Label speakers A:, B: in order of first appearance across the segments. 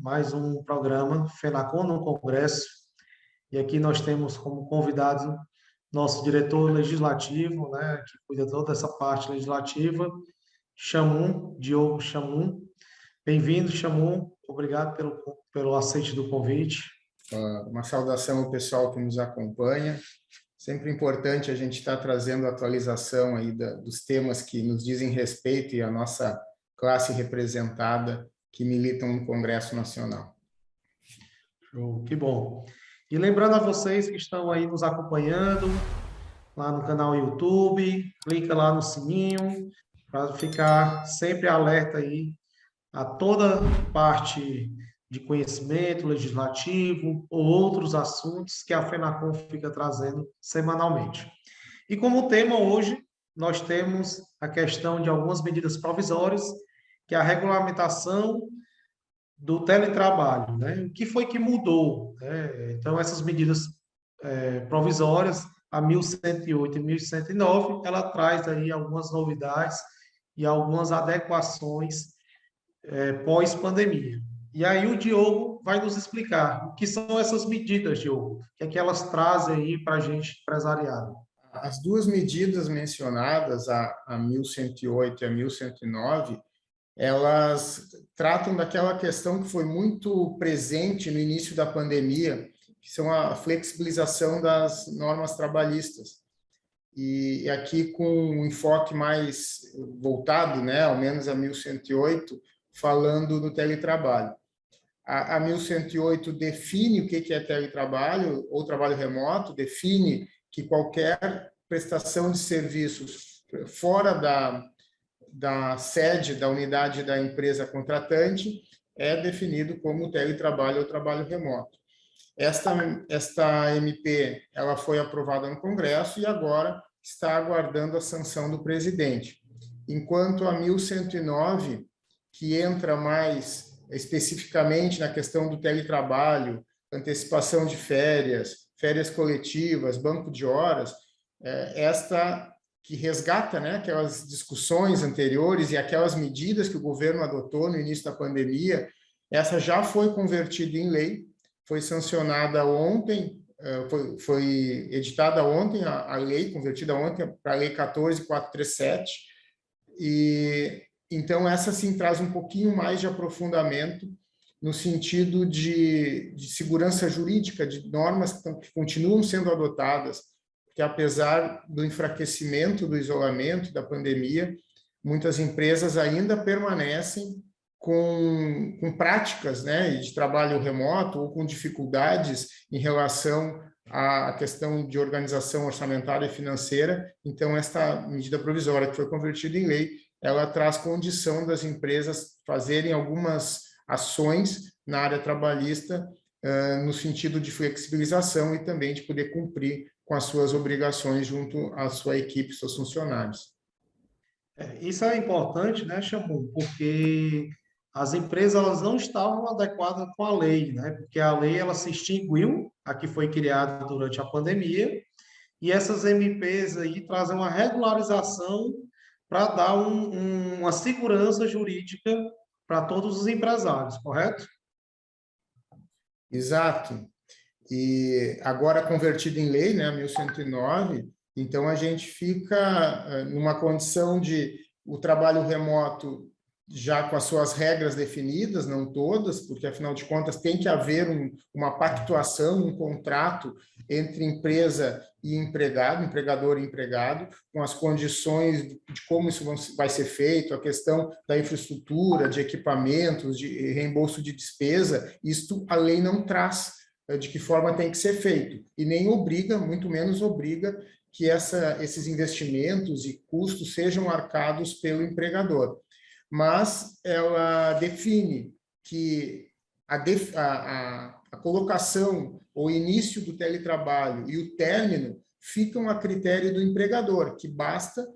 A: Mais um programa FENACON no Congresso, e aqui nós temos como convidado nosso diretor legislativo, né, que cuida toda essa parte legislativa, Chamun, Diogo Chamun. Bem-vindo, Chamun. Obrigado pelo aceite do convite.
B: Uma saudação ao pessoal que nos acompanha. Sempre importante a gente estar trazendo atualização aí dos temas que nos dizem respeito e a nossa classe representada que militam no Congresso Nacional.
A: Show, que bom. E lembrando a vocês que estão aí nos acompanhando, lá no canal YouTube, clica lá no sininho, para ficar sempre alerta aí a toda parte de conhecimento legislativo ou outros assuntos que a FENACON fica trazendo semanalmente. E como tema hoje, nós temos a questão de algumas medidas provisórias, que é a regulamentação do teletrabalho, né? O que foi que mudou, né? Então, essas medidas provisórias, a 1108 e 1109, ela traz aí algumas novidades e algumas adequações pós-pandemia. E aí o Diogo vai nos explicar o que são essas medidas, Diogo, o que é que elas trazem aí para a gente empresariado.
B: As duas medidas mencionadas, a 1108 e a 1109, elas tratam daquela questão que foi muito presente no início da pandemia, que são a flexibilização das normas trabalhistas. E aqui com um enfoque mais voltado, né, ao menos a 1108, falando do teletrabalho. A 1108 define o que é teletrabalho ou trabalho remoto, define que qualquer prestação de serviços fora da sede, da unidade da empresa contratante, é definido como teletrabalho ou trabalho remoto. Esta MP ela foi aprovada no Congresso e agora está aguardando a sanção do presidente. Enquanto a 1109, que entra mais especificamente na questão do teletrabalho, antecipação de férias, férias coletivas, banco de horas, esta que resgata, né, aquelas discussões anteriores e aquelas medidas que o governo adotou no início da pandemia, essa já foi convertida em lei, foi sancionada ontem, foi editada ontem a lei, convertida ontem para a Lei 14.437, e então essa sim traz um pouquinho mais de aprofundamento no sentido de segurança jurídica, de normas que continuam sendo adotadas, que apesar do enfraquecimento do isolamento, da pandemia, muitas empresas ainda permanecem com práticas, né, de trabalho remoto ou com dificuldades em relação à questão de organização orçamentária e financeira. Então, esta medida provisória que foi convertida em lei, ela traz condição das empresas fazerem algumas ações na área trabalhista no sentido de flexibilização e também de poder cumprir com as suas obrigações junto à sua equipe, seus funcionários.
A: Isso é importante, né, Chamu? Porque as empresas elas não estavam adequadas com a lei, né? Porque a lei ela se extinguiu, a que foi criada durante a pandemia, e essas MPs aí trazem uma regularização para dar uma segurança jurídica para todos os empresários, correto?
B: Exato. E agora convertido em lei, né, 1109, então a gente fica numa condição de o trabalho remoto já com as suas regras definidas, não todas, porque afinal de contas tem que haver uma pactuação, um contrato entre empresa e empregado, empregador e empregado, com as condições de como isso vai ser feito, a questão da infraestrutura, de equipamentos, de reembolso de despesa, isto a lei não traz de que forma tem que ser feito, e nem obriga, muito menos obriga, que esses investimentos e custos sejam arcados pelo empregador. Mas ela define que a colocação, o início do teletrabalho e o término ficam a critério do empregador, que basta,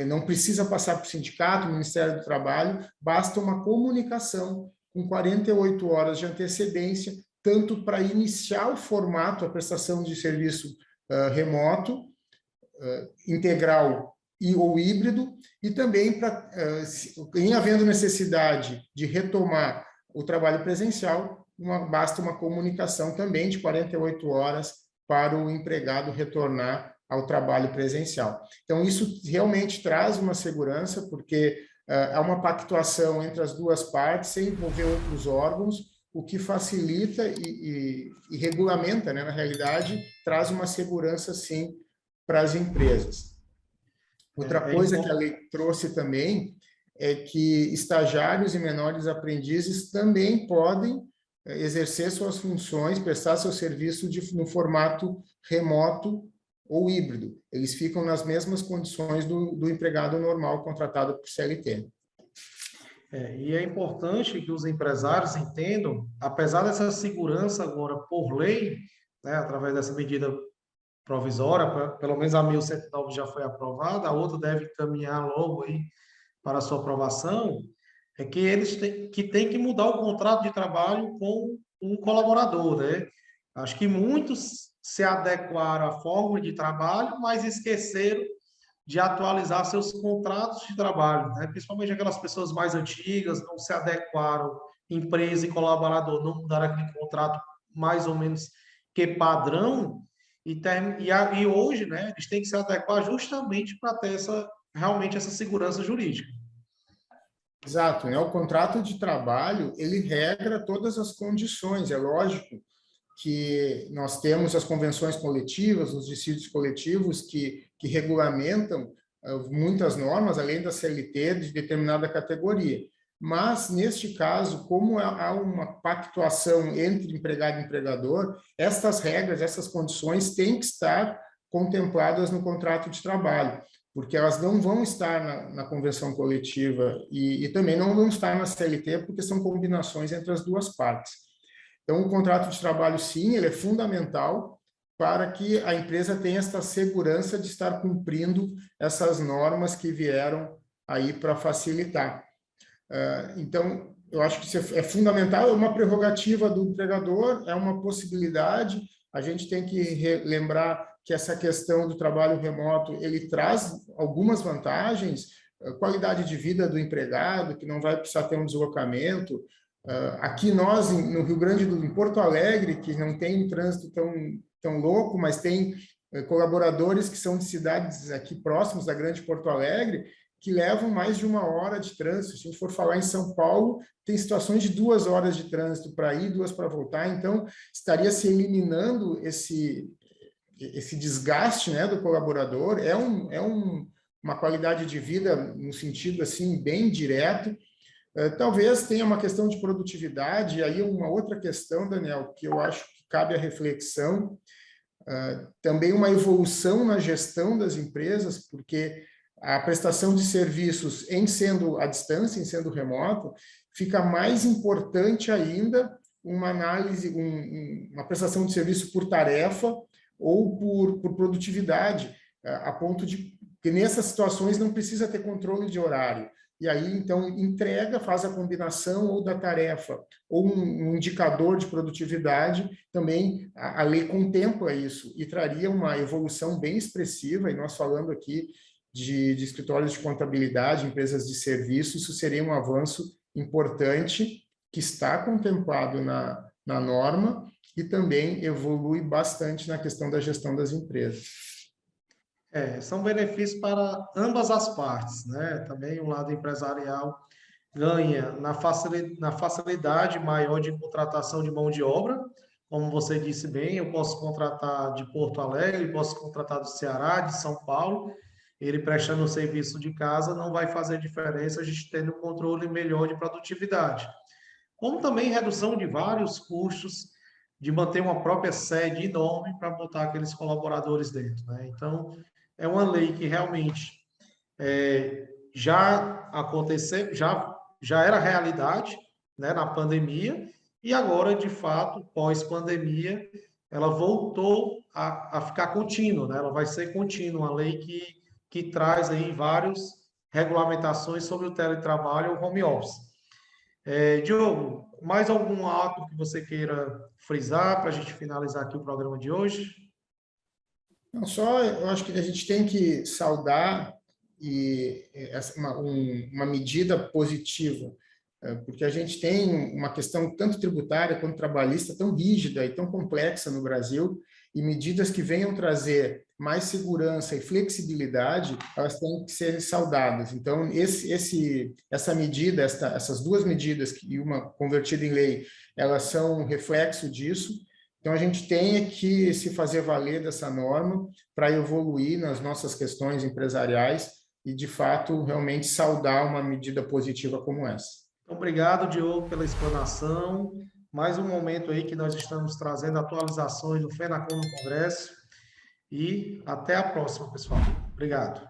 B: não precisa passar para o sindicato, o Ministério do Trabalho, basta uma comunicação com 48 horas de antecedência, tanto para iniciar o formato, a prestação de serviço remoto, integral ou híbrido, e também, em havendo necessidade de retomar o trabalho presencial, basta uma comunicação também de 48 horas para o empregado retornar ao trabalho presencial. Então, isso realmente traz uma segurança, porque há uma pactuação entre as duas partes, sem envolver outros órgãos, o que facilita e regulamenta, né, na realidade, traz uma segurança, sim, para as empresas. Outra coisa que a lei trouxe também é que estagiários e menores aprendizes também podem exercer suas funções, prestar seu serviço no formato remoto ou híbrido. Eles ficam nas mesmas condições do empregado normal contratado por CLT.
A: E é importante que os empresários entendam, apesar dessa segurança agora por lei, né, através dessa medida provisória, pelo menos a 1109 já foi aprovada, a outra deve caminhar logo aí para a sua aprovação, é que eles têm que mudar o contrato de trabalho com um colaborador, né? Acho que muitos se adequaram à forma de trabalho, mas esqueceram de atualizar seus contratos de trabalho, né? Principalmente aquelas pessoas mais antigas, não se adequaram, empresa e colaborador, não mudaram aquele contrato mais ou menos que padrão, e hoje, né, eles têm que se adequar justamente para ter realmente essa segurança jurídica.
B: Exato, né? O contrato de trabalho, ele regra todas as condições, é lógico que nós temos as convenções coletivas, os dissídios coletivos que regulamentam muitas normas, além da CLT de determinada categoria. Mas, neste caso, como há uma pactuação entre empregado e empregador, estas regras, essas condições têm que estar contempladas no contrato de trabalho, porque elas não vão estar na convenção coletiva e também não vão estar na CLT, porque são combinações entre as duas partes. Então, o contrato de trabalho, sim, ele é fundamental para que a empresa tenha esta segurança de estar cumprindo essas normas que vieram aí para facilitar. Então, eu acho que isso é fundamental, é uma prerrogativa do empregador, é uma possibilidade. A gente tem que lembrar que essa questão do trabalho remoto, ele traz algumas vantagens, qualidade de vida do empregado, que não vai precisar ter um deslocamento. Aqui nós, no Rio Grande do Sul, em Porto Alegre, que não tem um trânsito tão louco, mas tem colaboradores que são de cidades aqui próximas da grande Porto Alegre, que levam mais de 1 hora de trânsito. Se a gente for falar em São Paulo, tem situações de 2 horas de trânsito para ir, 2 para voltar, então estaria se eliminando esse desgaste, né, do colaborador, uma qualidade de vida no sentido assim bem direto. Talvez tenha uma questão de produtividade, e aí uma outra questão, Daniel, que eu acho que cabe à reflexão, também uma evolução na gestão das empresas, porque a prestação de serviços, em sendo à distância, em sendo remoto, fica mais importante ainda uma análise, uma prestação de serviço por tarefa ou por produtividade, a ponto de que nessas situações não precisa ter controle de horário. E aí, então, entrega, faz a combinação ou da tarefa ou um indicador de produtividade, também a lei contempla isso e traria uma evolução bem expressiva, e nós falando aqui de escritórios de contabilidade, empresas de serviço, isso seria um avanço importante que está contemplado na norma e também evolui bastante na questão da gestão das empresas.
A: São benefícios para ambas as partes, né? Também o lado empresarial ganha na facilidade maior de contratação de mão de obra. Como você disse bem, eu posso contratar de Porto Alegre, posso contratar do Ceará, de São Paulo. Ele prestando o serviço de casa não vai fazer diferença a gente tendo um controle melhor de produtividade. Como também redução de vários custos de manter uma própria sede enorme para botar aqueles colaboradores dentro, né? Então, é uma lei que realmente já aconteceu, já era realidade, né, na pandemia, e agora, de fato, pós-pandemia, ela voltou a ficar contínua, né? Ela vai ser contínua, uma lei que traz aí várias regulamentações sobre o teletrabalho ou home office. Diogo, mais algum ato que você queira frisar para a gente finalizar aqui o programa de hoje?
B: Não, só eu acho que a gente tem que saudar uma medida positiva, porque a gente tem uma questão tanto tributária quanto trabalhista tão rígida e tão complexa no Brasil, e medidas que venham trazer mais segurança e flexibilidade, elas têm que ser saudadas. Então, essa medida, essas duas medidas, e uma convertida em lei, elas são um reflexo disso. Então, a gente tem que se fazer valer dessa norma para evoluir nas nossas questões empresariais e, de fato, realmente saudar uma medida positiva como essa.
A: Obrigado, Diogo, pela explanação. Mais um momento aí que nós estamos trazendo atualizações do FENACOM no Congresso. E até a próxima, pessoal. Obrigado.